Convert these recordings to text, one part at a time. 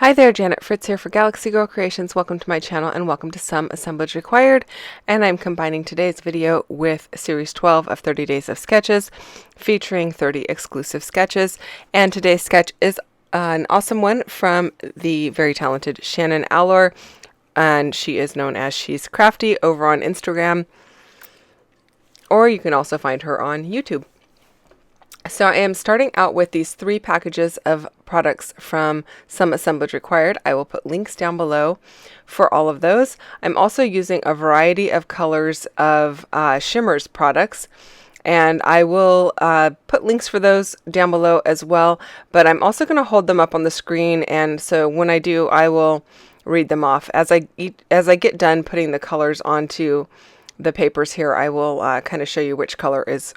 Hi there, Janet Fritz here for Galaxy Girl Creations. Welcome to my channel and welcome to Some Assemblage Required. And I'm combining today's video with Series 12 of 30 Days of Sketches, featuring 30 exclusive sketches. And today's sketch is an awesome one from the very talented Shannon Allor, and she is known as She's Crafty over on Instagram, or you can also find her on YouTube. So I am starting out with these 3 packages of products from Some Assemblage Required. I will put links down below for all of those. I'm also using a variety of colors of Shimmerz products, and I will put links for those down below as well, but I'm also going to hold them up on the screen, and so when I do, I will read them off. As I get done putting the colors onto the papers here, I will kind of show you which color is,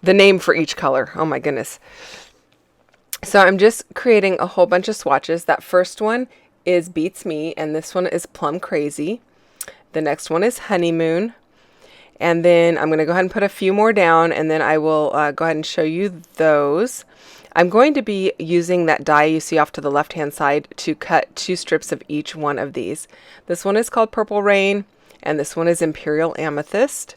the name for each color. Oh my goodness. So I'm just creating a whole bunch of swatches. That first one is Beats Me, and this one is Plum Crazy. The next one is Honeymoon. And then I'm going to go ahead and put a few more down, and then I will go ahead and show you those. I'm going to be using that die you see off to the left-hand side to cut 2 strips of each one of these. This one is called Purple Rain, and this one is Imperial Amethyst.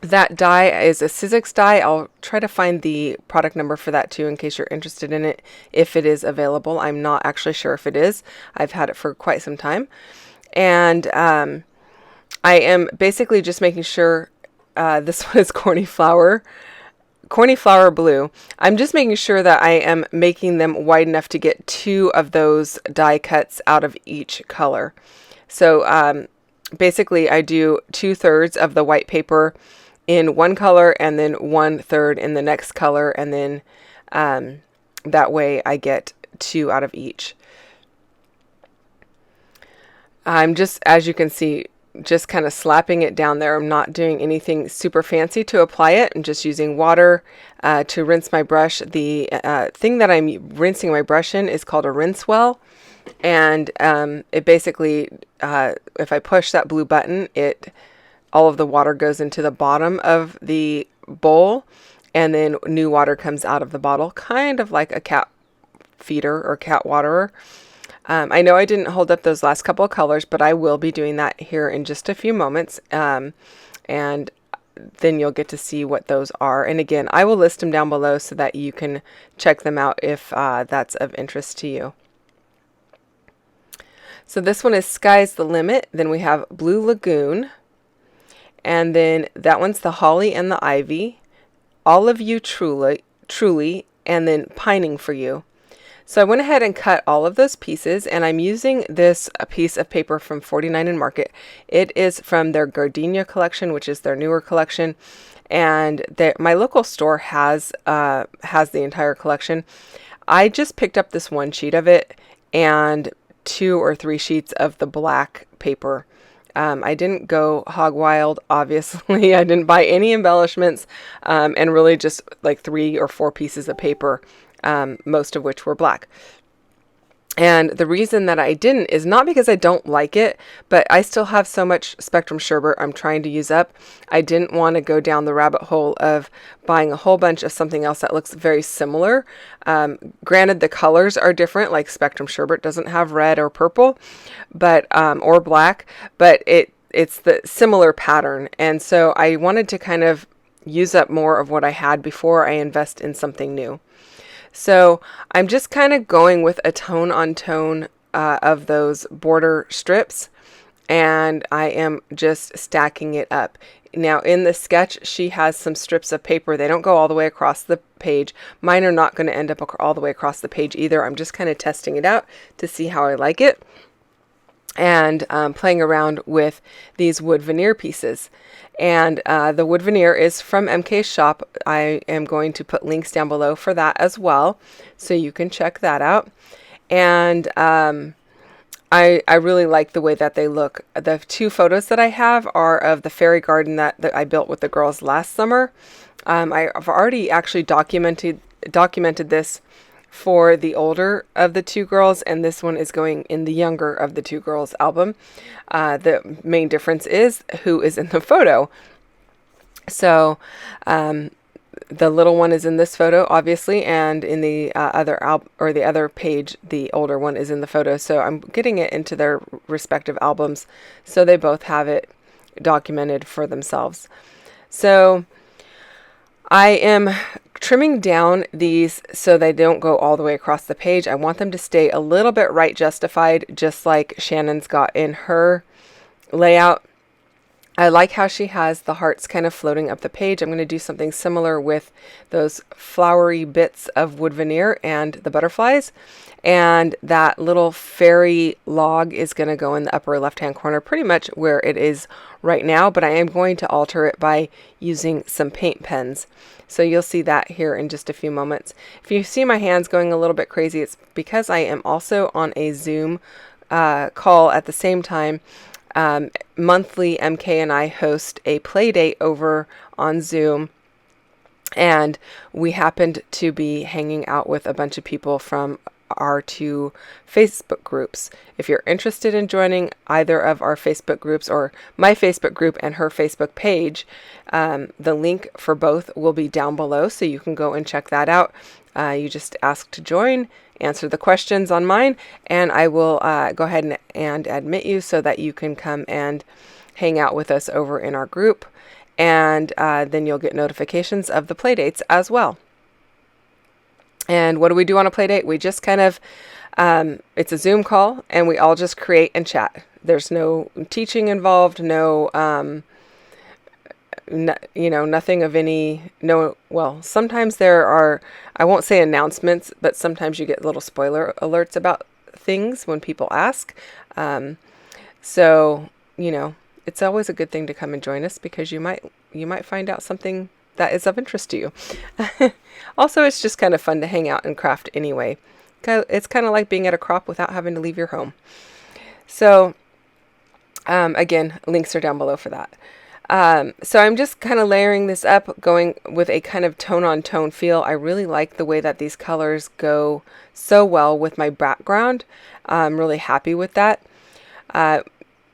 That die is a Sizzix die. I'll try to find the product number for that too in case you're interested in it, if it is available. I'm not actually sure if it is. I've had it for quite some time. And I am basically just making sure, this one is Corny Flower Blue. I'm just making sure that I am making them wide enough to get 2 of those die cuts out of each color. So basically I do 2/3 of the white paper in one color and then 1/3 in the next color, and then that way I get 2 out of each. I'm just, as you can see, just kind of slapping it down there. I'm not doing anything super fancy to apply it. I'm just using water to rinse my brush. The thing that I'm rinsing my brush in is called a rinse well, and it basically, if I push that blue button, all of the water goes into the bottom of the bowl, and then new water comes out of the bottle, kind of like a cat feeder or cat waterer. I know I didn't hold up those last couple of colors, but I will be doing that here in just a few moments, and then you'll get to see what those are. And again, I will list them down below so that you can check them out if that's of interest to you. So this one is Sky's the Limit. Then we have Blue Lagoon. And then that one's the Holly and the Ivy, All of You Truly, and then Pining for You. So I went ahead and cut all of those pieces, and I'm using this piece of paper from 49 & Market. It is from their Gardenia collection, which is their newer collection, and my local store has the entire collection. I just picked up this one sheet of it and 2 or 3 sheets of the black paper. I didn't go hog wild, obviously. I didn't buy any embellishments, and really just like 3 or 4 pieces of paper, most of which were black. And the reason that I didn't is not because I don't like it, but I still have so much Spectrum Sherbet I'm trying to use up. I didn't want to go down the rabbit hole of buying a whole bunch of something else that looks very similar. Granted, the colors are different, like Spectrum Sherbet doesn't have red or purple, but or black, but it's the similar pattern. And so I wanted to kind of use up more of what I had before I invest in something new. So I'm just kind of going with a tone on tone of those border strips, and I am just stacking it up. Now in the sketch, she has some strips of paper. They don't go all the way across the page. Mine are not going to end up all the way across the page either. I'm just kind of testing it out to see how I like it, and playing around with these wood veneer pieces. And the wood veneer is from MK's shop. I am going to put links down below for that as well, so you can check that out. And I really like the way that they look. The 2 photos that I have are of the fairy garden that I built with the girls last summer. I've already actually documented this for the older of the 2 girls, and this one is going in the younger of the 2 girls album. The main difference is who is in the photo. So the little one is in this photo, obviously, and in the the other page, the older one is in the photo. So I'm getting it into their respective albums, so they both have it documented for themselves. So I am trimming down these so they don't go all the way across the page. I want them to stay a little bit right justified, just like Shannon's got in her layout. I like how she has the hearts kind of floating up the page. I'm going to do something similar with those flowery bits of wood veneer and the butterflies. And that little fairy log is going to go in the upper left-hand corner, pretty much where it is right now, but I am going to alter it by using some paint pens. So you'll see that here in just a few moments. If you see my hands going a little bit crazy, it's because I am also on a Zoom call at the same time. Monthly, MK and I host a play date over on Zoom, and we happened to be hanging out with a bunch of people from our 2 Facebook groups. If you're interested in joining either of our Facebook groups or my Facebook group and her Facebook page, the link for both will be down below, so you can go and check that out. You just ask to join, answer the questions on mine, and I will go ahead and admit you so that you can come and hang out with us over in our group, and then you'll get notifications of the play dates as well. And what do we do on a play date? We just kind of, it's a Zoom call, and we all just create and chat. There's no teaching involved, nothing of any, well, sometimes there are, I won't say announcements, but sometimes you get little spoiler alerts about things when people ask. So, it's always a good thing to come and join us, because you might find out something that is of interest to you. Also, it's just kind of fun to hang out and craft anyway. It's kind of like being at a crop without having to leave your home. So, again, links are down below for that. So I'm just kind of layering this up, going with a kind of tone-on-tone feel. I really like the way that these colors go so well with my background. I'm really happy with that.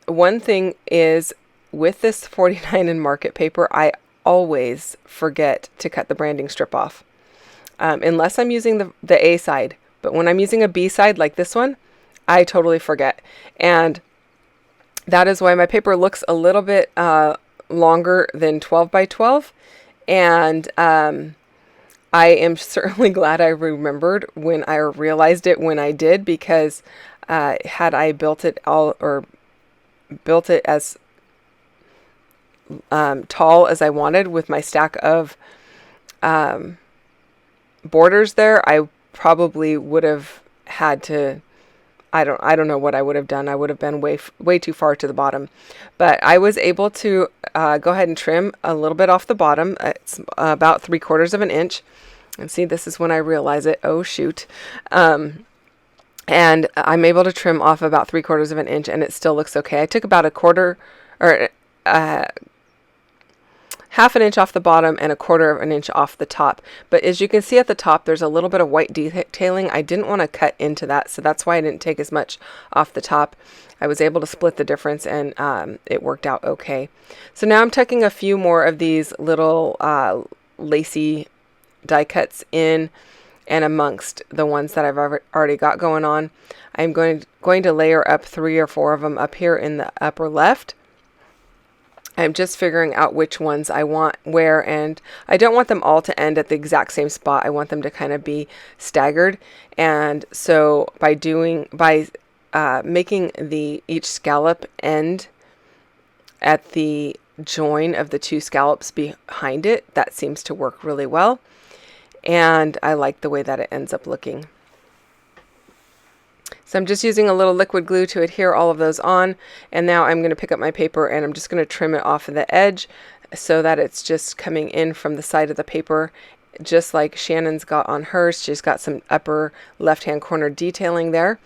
One thing is, with this 49 in market paper, I always forget to cut the branding strip off. Unless I'm using the A side. But when I'm using a B side like this one, I totally forget. And that is why my paper looks a little bit longer than 12 by 12, and I am certainly glad I remembered when I realized it when I did, because had I built it as tall as I wanted with my stack of borders there, I probably would have had to, I don't know what I would have done. I would have been way too far to the bottom. But I was able to go ahead and trim a little bit off the bottom. It's about 3/4 of an inch. And see, this is when I realize it. Oh, shoot. And I'm able to trim off about 3/4 of an inch, and it still looks okay. I took about a quarter, or half an inch off the bottom and 1/4 of an inch off the top. But as you can see at the top, there's a little bit of white detailing. I didn't want to cut into that, so that's why I didn't take as much off the top. I was able to split the difference, and it worked out okay. So now I'm tucking a few more of these little lacy die cuts in and amongst the ones that I've already got going on. I'm going to layer up 3 or 4 of them up here in the upper left. I'm just figuring out which ones I want where, and I don't want them all to end at the exact same spot. I want them to kind of be staggered. And so by making each scallop end at the join of the 2 scallops behind it, that seems to work really well. And I like the way that it ends up looking. So I'm just using a little liquid glue to adhere all of those on, and now I'm going to pick up my paper and I'm just going to trim it off of the edge so that it's just coming in from the side of the paper, just like Shannon's got on hers. She's got some upper left-hand corner detailing there.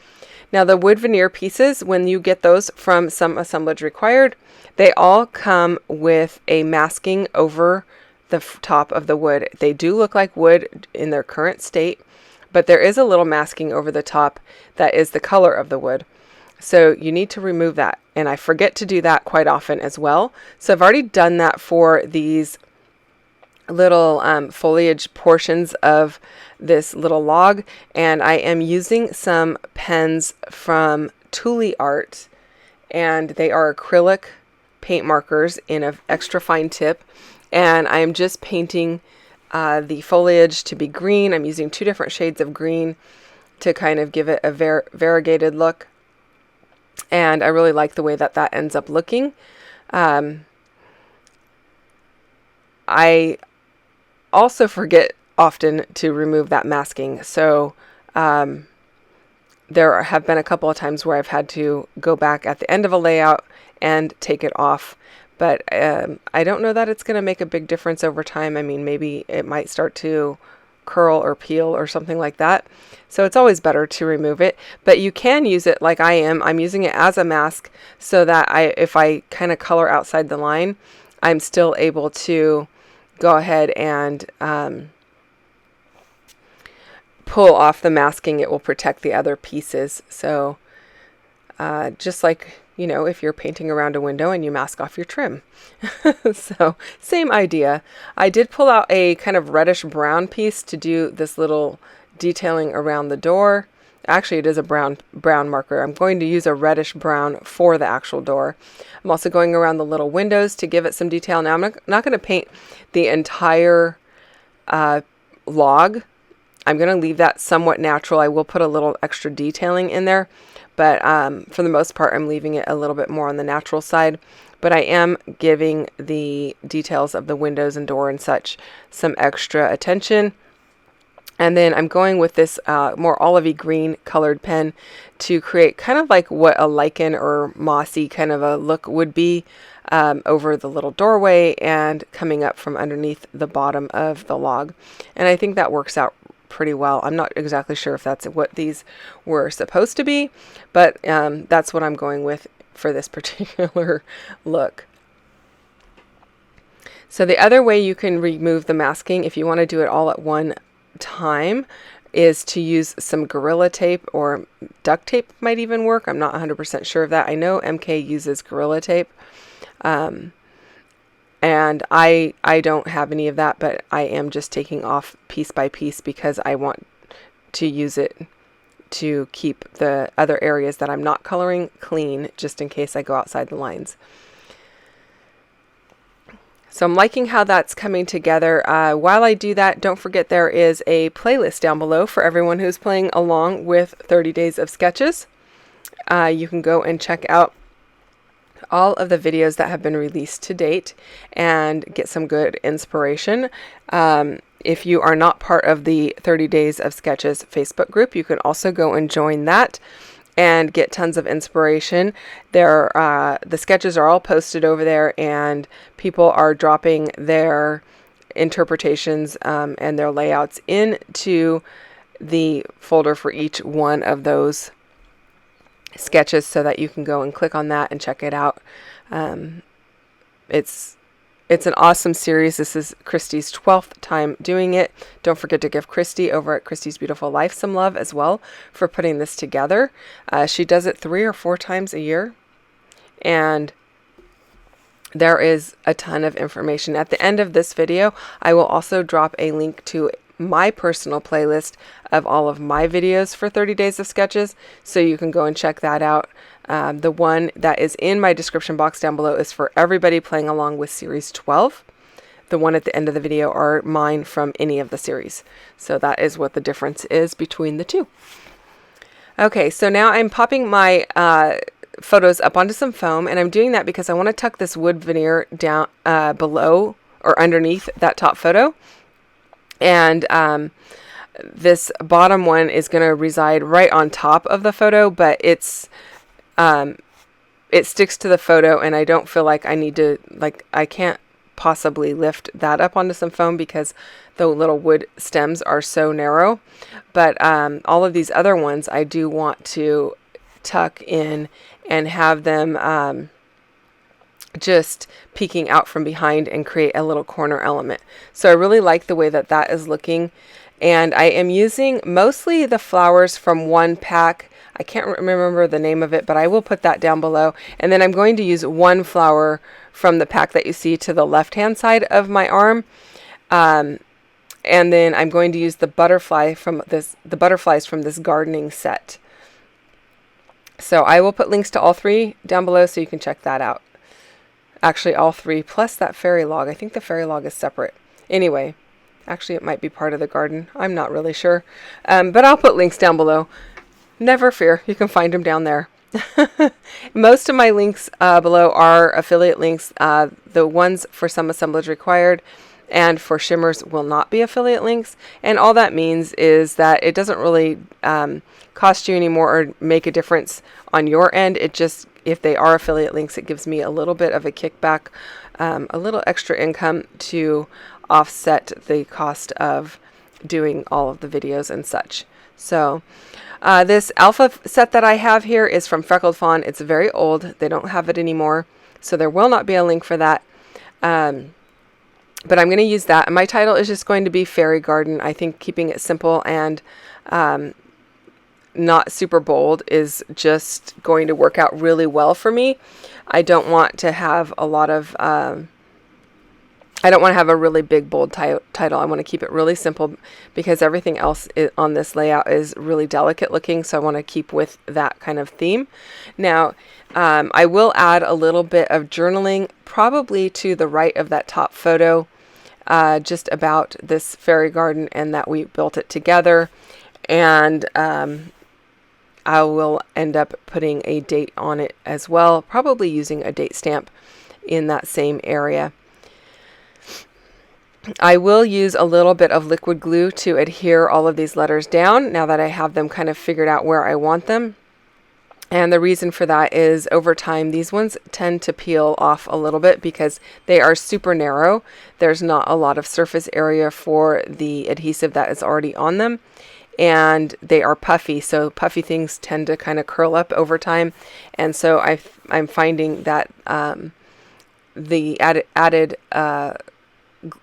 Now the wood veneer pieces, when you get those from some Assemblage Required, they all come with a masking over the top of the wood. They do look like wood in their current state, but there is a little masking over the top that is the color of the wood. So you need to remove that. And I forget to do that quite often as well. So I've already done that for these little foliage portions of this little log, and I am using some pens from Thule Art, and they are acrylic paint markers in an extra fine tip, and I am just painting the foliage to be green. I'm using 2 different shades of green to kind of give it a variegated look, and I really like the way that that ends up looking. I also forget often to remove that masking, so there have been a couple of times where I've had to go back at the end of a layout and take it off, but I don't know that it's going to make a big difference over time. I mean, maybe it might start to curl or peel or something like that, so it's always better to remove it. But you can use it like I am. I'm using it as a mask so that if I kind of color outside the line, I'm still able to go ahead and pull off the masking. It will protect the other pieces. So just like, you know, if you're painting around a window and you mask off your trim. So same idea. I did pull out a kind of reddish brown piece to do this little detailing around the door. Actually, it is a brown marker. I'm going to use a reddish brown for the actual door. I'm also going around the little windows to give it some detail. Now, I'm not going to paint the entire log. I'm going to leave that somewhat natural. I will put a little extra detailing in there, but for the most part, I'm leaving it a little bit more on the natural side. But I am giving the details of the windows and door and such some extra attention. And then I'm going with this more olivey green colored pen to create kind of like what a lichen or mossy kind of a look would be over the little doorway and coming up from underneath the bottom of the log. And I think that works out pretty well. I'm not exactly sure if that's what these were supposed to be, but that's what I'm going with for this particular look. So the other way you can remove the masking, if you want to do it all at one time, is to use some Gorilla Tape, or duct tape might even work. I'm not 100% sure of that. I know MK uses Gorilla Tape, and I don't have any of that, but I am just taking off piece by piece because I want to use it to keep the other areas that I'm not coloring clean, just in case I go outside the lines. So I'm liking how that's coming together. While I do that, don't forget there is a playlist down below for everyone who's playing along with 30 Days of Sketches. You can go and check out all of the videos that have been released to date and get some good inspiration. If you are not part of the 30 Days of Sketches Facebook group, you can also go and join that and get tons of inspiration. The sketches are all posted over there, and people are dropping their interpretations and their layouts into the folder for each one of those sketches so that you can go and click on that and check it out. It's an awesome series. This is Christy's 12th time doing it. Don't forget to give Christy over at Christy's Beautiful Life some love as well for putting this together. She does it 3 or 4 times a year, and there is a ton of information. At the end of this video, I will also drop a link to my personal playlist of all of my videos for 30 Days of Sketches, so you can go and check that out. The one that is in my description box down below is for everybody playing along with Series 12. The one at the end of the video are mine from any of the series. So that is what the difference is between the two. Okay, so now I'm popping my photos up onto some foam, and I'm doing that because I want to tuck this wood veneer down below or underneath that top photo. And this bottom one is going to reside right on top of the photo, but it sticks to the photo, and I don't feel like I need to, I can't possibly lift that up onto some foam because the little wood stems are so narrow. But all of these other ones I do want to tuck in and have them just peeking out from behind and create a little corner element. So I really like the way that that is looking, and I am using mostly the flowers from one pack. I can't remember the name of it, but I will put that down below. And then I'm going to use one flower from the pack that you see to the left hand side of my arm, And then I'm going to use the butterflies from this gardening set. So I will put links to all 3 down below so you can check that out. Actually, all 3 plus that fairy log. I think the fairy log is separate. Anyway, actually it might be part of the garden. I'm not really sure. But I'll put links down below. Never fear, you can find them down there. Most of my links below are affiliate links. The ones for some assemblage required and for Shimmerz will not be affiliate links. And all that means is that it doesn't really cost you any more or make a difference on your end. It just, if they are affiliate links, it gives me a little bit of a kickback, a little extra income to offset the cost of doing all of the videos and such. So this alpha set that I have here is from Freckled Fawn. It's very old. They don't have it anymore, so there will not be a link for that. But I'm going to use that. And my title is just going to be Fairy Garden. I think keeping it simple and not super bold is just going to work out really well for me. I don't want to have a lot of... I don't want to have a really big, bold title. I want to keep it really simple because everything else on this layout is really delicate looking. So I want to keep with that kind of theme. Now, I will add a little bit of journaling probably to the right of that top photo, just about this fairy garden and that we built it together. And I will end up putting a date on it as well, probably using a date stamp in that same area. I will use a little bit of liquid glue to adhere all of these letters down now that I have them kind of figured out where I want them. And the reason for that is over time these ones tend to peel off a little bit because they are super narrow. There's not a lot of surface area for the adhesive that is already on them. And they are puffy, so puffy things tend to kind of curl up over time. And so I'm finding that the added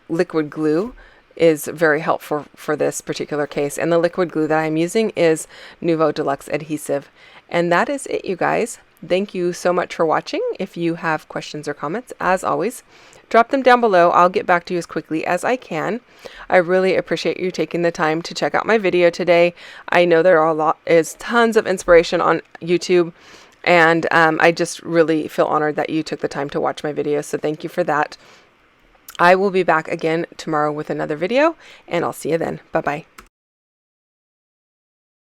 liquid glue is very helpful for this particular case. And the liquid glue that I'm using is Nuvo Deluxe Adhesive. And that is it, you guys. Thank you so much for watching. If you have questions or comments, as always, drop them down below. I'll get back to you as quickly as I can. I really appreciate you taking the time to check out my video today. I know there is tons of inspiration on YouTube, and I just really feel honored that you took the time to watch my video. So thank you for that. I will be back again tomorrow with another video, and I'll see you then. Bye-bye.